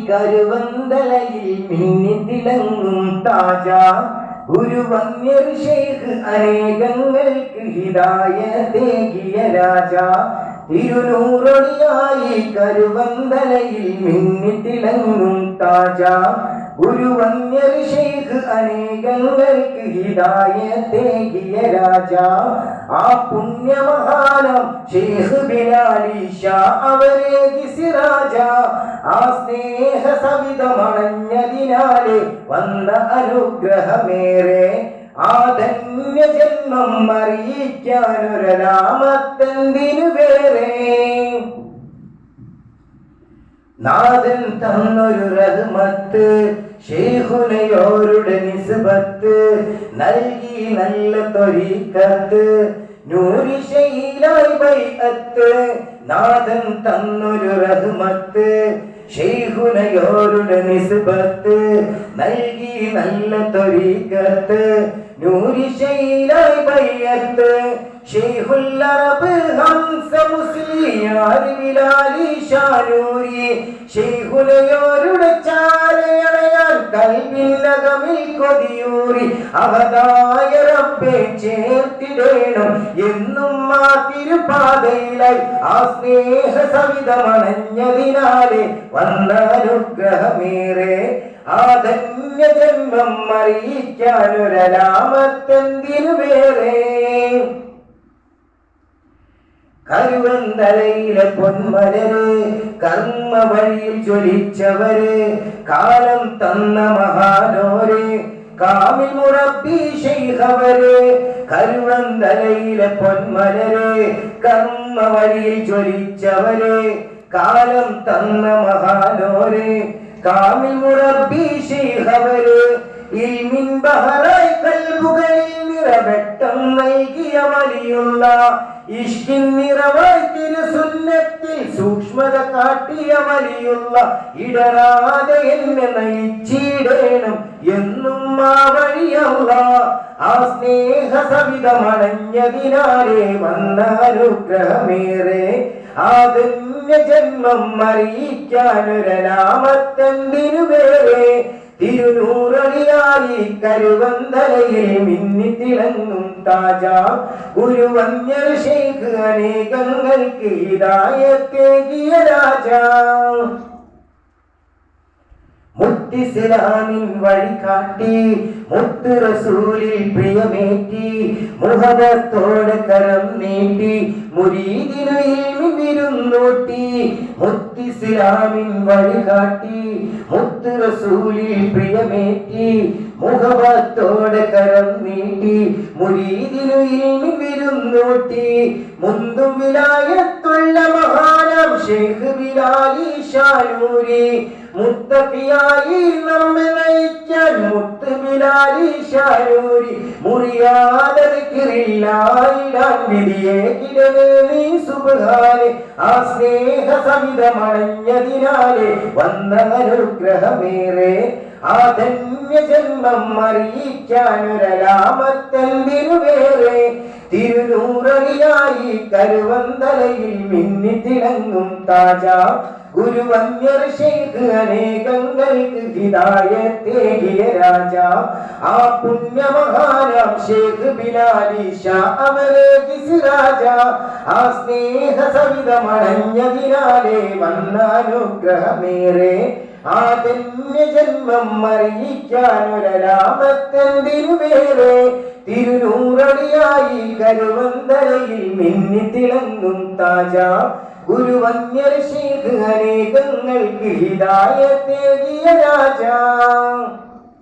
കരുവന്തലയിൽ മിന്നിത്തിളങ്ങും താജ ഗുരുവന്യർ Sheikh അനേകങ്ങൾക്ക് ഹിദായത്തേകിയ രാജ തിരുനൂറൊളിയായി കരുവന്തലയിൽ മിന്നിത്തിളങ്ങും താജ ഗുരുവന്യർ Sheikh അനേകങ്ങൾക്ക് ഹിദായത്തേകിയ രാജ ആ പുണ്യമഹാനം Sheikh ബിലാലി Shah അവരേകി സിറാജ ആ സ്നേഹ സവിതമണഞ്ഞതിനാലെ വന്ന അനുഗ്രഹമേറെ ആ ധന്യ ജന്മം അറിയിക്കാനൊരനാമത്തെന്തിനു വേറെ നാഥൻ തന്നൊരു റഹ്മത്ത് ശൈഖുനയോരുടെ നിസ്ബത്ത് നൽകി നല്ല ത്വരീഖത്ത് നൂരി ശൈലായി ബൈഅത്ത് നാഥൻ തന്നൊരു റഹ്മത്ത് ശൈഖുനയോരുടെ നിസ്ബത്ത് നൽകി നല്ല ത്വരീഖത്ത് നൂരി ശൈലായി ബൈഅത്ത് ശൈഖുൽ അറബ് ഹംസ മുസ്ലിയാർ ബിലാലി ഷാനൂരി ശൈഖുനയോരുടെ ചാരയണയാൻ കൽബിനകമിൽ കൊതിയൂറി അവതായ റബ്ബേ ചേർത്തിടേണം എന്നും ആ തിരുപാതയിലായി ആ സ്നേഹ സവിതമണഞ്ഞതിനാലെ വന്ന അനുഗ്രഹമേറെ ആ ധന്യ ജന്മം അറിയിക്കാനൊരനാമത്തെന്തിനു വേറെ കരുവന്തലയിലെ പൊന്മലര് കർമ്മ വഴിയിൽ ജ്വലിച്ചവര് കാലം തന്ന മഹാനോര് കാമിൽ മുറബി ശൈഖവര് കരുവന്തലയിലെ പൊന്മലര് കർമ്മ വഴിയിൽ ജ്വലിച്ചവര് കാലം തന്ന മഹാനോര് കാമിൽ മുറബി ശൈഖവര് ഇൽമിൻ ബഹറായി കൽബുകളിൽ നിറവെട്ടം നൽകിയ വലിയുള്ള ഇഷ്കിൻ നിറവായി തിരുസുന്നത്തിൽ സൂക്ഷ്മത കാട്ടിയ വലിയുള്ള ഇടരാതെ എന്നെ നയിച്ചിടേണം എന്നും ആ വഴിയല്ല ആ സ്നേഹ സവിതമണഞ്ഞതിനാലെ വന്ന അനുഗ്രഹമേറെ ആ ധന്യ ജന്മം അറിയിക്കാനൊരനാമത്തെന്തിനു വേറെ തിരുനൂറളിയായി കരുവന്തലയിൽ മിന്നിത്തിളങ്ങും താജ ഗുരുവന്യർ ശൈഖ് അനേകങ്ങൾക്ക് ഹിദായത്തേകിയ രാജ മുത്തിസ്ലാമിൻ വഴികാട്ടി മുത്ത് റസൂലിൽ പ്രിയമേറ്റി മുഹബത്തോടെ കരം നീട്ടി മുരീദിനു ഇൽമി വിരുന്നൂട്ടി മുത്തിസ്ലാമിൻ വഴികാട്ടി മുത്ത് റസൂലിൽ പ്രിയമേറ്റി മുഹബത്തോടെ കരം നീട്ടി മുരീദിനു ഇൽമി വിരുന്നൂട്ടി മുന്തും വിലായത്തുള്ള മഹാനം ശൈഖ് ബിലാലി ഷാനൂരി മുത്തഖിയായി നമ്മെ നയിക്കാൻ മുത്ത് ബിലാലി ഷാനൂരി മുറിയാതെ ദിക്റില്ലായിടാൻ വിധിയേകിടവേ നീ സുബ്ഹാനെ ആ സ്നേഹ സവിതമണഞ്ഞതിനാലെ വന്ന അനുഗ്രഹമേറെ ആ ധന്യ ജന്മം അറിയിക്കാനൊരനാമത്തെന്തിനു വേറെ തിരുനൂറളിയായി കരുവന്തലയിൽ മിന്നിത്തിളങ്ങും താജ ഗുരുവന്യർ ശൈഖ് അനേകങ്ങൾക്ക് ഹിദായത്തേകിയ രാജ ആ പുണ്യമഹാനം ശൈഖ് ബിലാലി ഷാ അവരേകി സിറാജ ആ സ്നേഹ സവിതമണഞ്ഞതിനാലെ വന്ന അനുഗ്രഹമേറെ ആ ധന്യ ജന്മം അറിയിക്കാനൊരനാമത്തെന്തിനു വേറെ തിരുനൂറളിയായി കരുവന്തലയിൽ മിന്നിത്തിളങ്ങും താജ ഗുരുവന്യർ ശൈഖ് അനേകങ്ങൾക്ക് ഹിദായത്തേകിയ രാജ